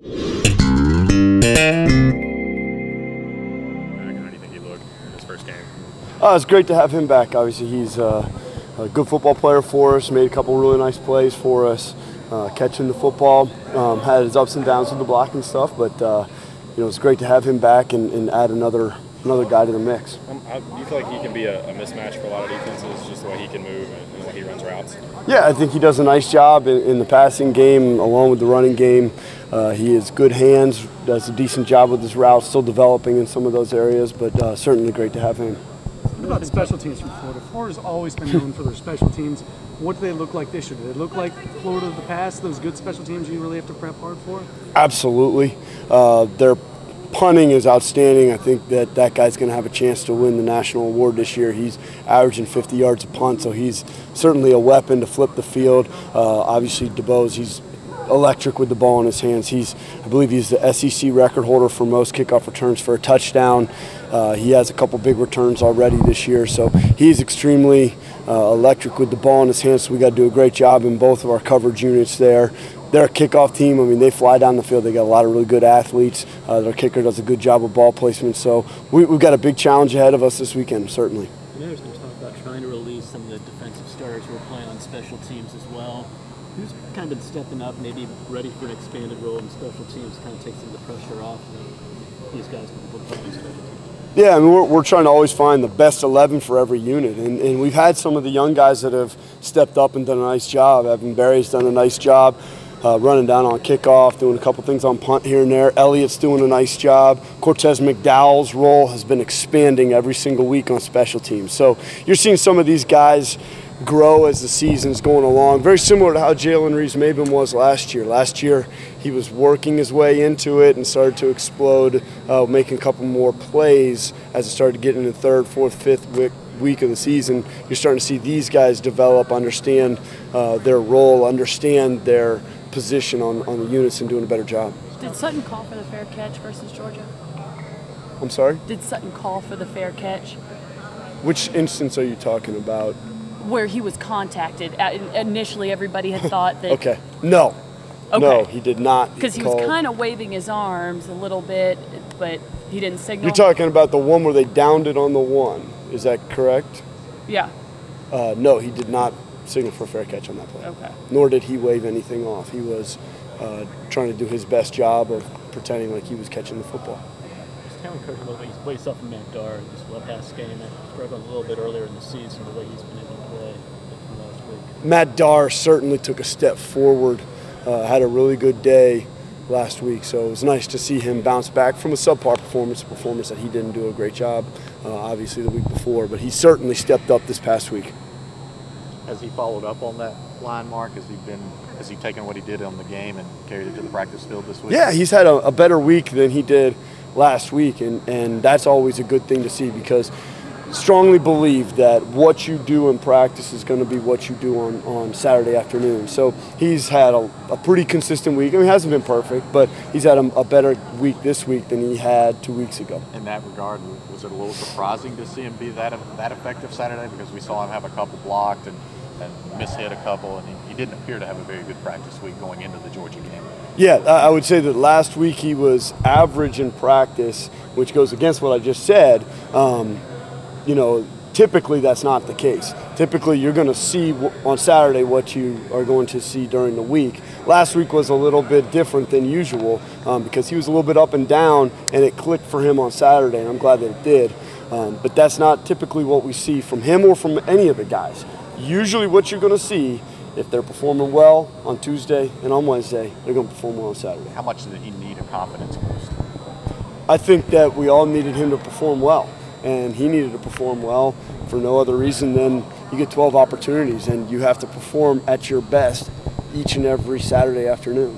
How do you think he looked in his first game? It's great to have him back. Obviously, he's a good football player for us, made a couple really nice plays for us, catching the football, had his ups and downs with the blocking stuff, but it's great to have him back and add another guy to the mix. Do you feel like he can be a mismatch for a lot of defenses, just the way he can move and the way he runs routes? Yeah, I think he does a nice job in the passing game along with the running game. He has good hands, does a decent job with his routes, still developing in some of those areas, but certainly great to have him. What about special teams from Florida? Florida's always been known for their special teams. What do they look like this year? Do they look like Florida of the past, those good special teams you really have to prep hard for? Absolutely. Their punting is outstanding. I think that guy's going to have a chance to win the national award this year. He's averaging 50 yards a punt, so he's certainly a weapon to flip the field. Obviously, DeBose, he's electric with the ball in his hands. I believe he's the SEC record holder for most kickoff returns for a touchdown. He has a couple big returns already this year, so he's extremely electric with the ball in his hands. So we got to do a great job in both of our coverage units there. They're a kickoff team. I mean, they fly down the field. They got a lot of really good athletes. Their kicker does a good job of ball placement. So we've got a big challenge ahead of us this weekend, certainly. There's been talk about trying to release some of the defensive starters who are playing on special teams as well. Who's kind of been stepping up, maybe ready for an expanded role in special teams, kind of take some of the pressure off these guys who play on special teams? Yeah, I mean, we're trying to always find the best 11 for every unit, and we've had some of the young guys that have stepped up and done a nice job. Evan Berry's done a nice job running down on kickoff, doing a couple things on punt here and there. Elliott's doing a nice job. Cortez McDowell's role has been expanding every single week on special teams. So you're seeing some of these guys grow as the season's going along. Very similar to how Jalen Reeves-Maben was last year. Last year, he was working his way into it and started to explode, making a couple more plays as it started to get into the third, fourth, fifth week of the season. You're starting to see these guys develop, understand their role, understand their position on the units and doing a better job. Did Sutton call for the fair catch versus Georgia? I'm sorry? Did Sutton call for the fair catch? Which instance are you talking about? Where he was contacted. Initially, everybody had thought that. Okay. No. Okay. No, he did not. Because he was kind of waving his arms a little bit, but he didn't signal. You're talking about the one where they downed it on the one. Is that correct? Yeah. No, he did not signal for a fair catch on that play. Okay. Nor did he wave anything off. He was trying to do his best job of pretending like he was catching the football. Just kind of encourage him a little bit. What you saw from Matt Dar in this past game, and struggled a little bit earlier in the season, the way he's been able to play last week. Matt Dar certainly took a step forward, had a really good day last week, so it was nice to see him bounce back from a subpar performance, a performance that he didn't do a great job, obviously, the week before, but he certainly stepped up this past week. Has he followed up on that line, Mark? Has he taken what he did on the game and carried it to the practice field this week? Yeah, he's had a better week than he did last week, and that's always a good thing to see, because strongly believe that what you do in practice is going to be what you do on Saturday afternoon. So he's had a pretty consistent week. I mean, he hasn't been perfect, but he's had a better week this week than he had 2 weeks ago. In that regard, was it a little surprising to see him be that effective Saturday? Because we saw him have a couple blocked and mishit a couple, and he didn't appear to have a very good practice week going into the Georgia game. Yeah, I would say that last week he was average in practice, which goes against what I just said. Typically that's not the case. Typically you're going to see on Saturday what you are going to see during the week. Last week was a little bit different than usual because he was a little bit up and down, and it clicked for him on Saturday, and I'm glad that it did. But that's not typically what we see from him or from any of the guys. Usually what you're going to see, if they're performing well on Tuesday and on Wednesday, they're going to perform well on Saturday. How much did he need a confidence boost? I think that we all needed him to perform well, and he needed to perform well for no other reason than you get 12 opportunities, and you have to perform at your best each and every Saturday afternoon.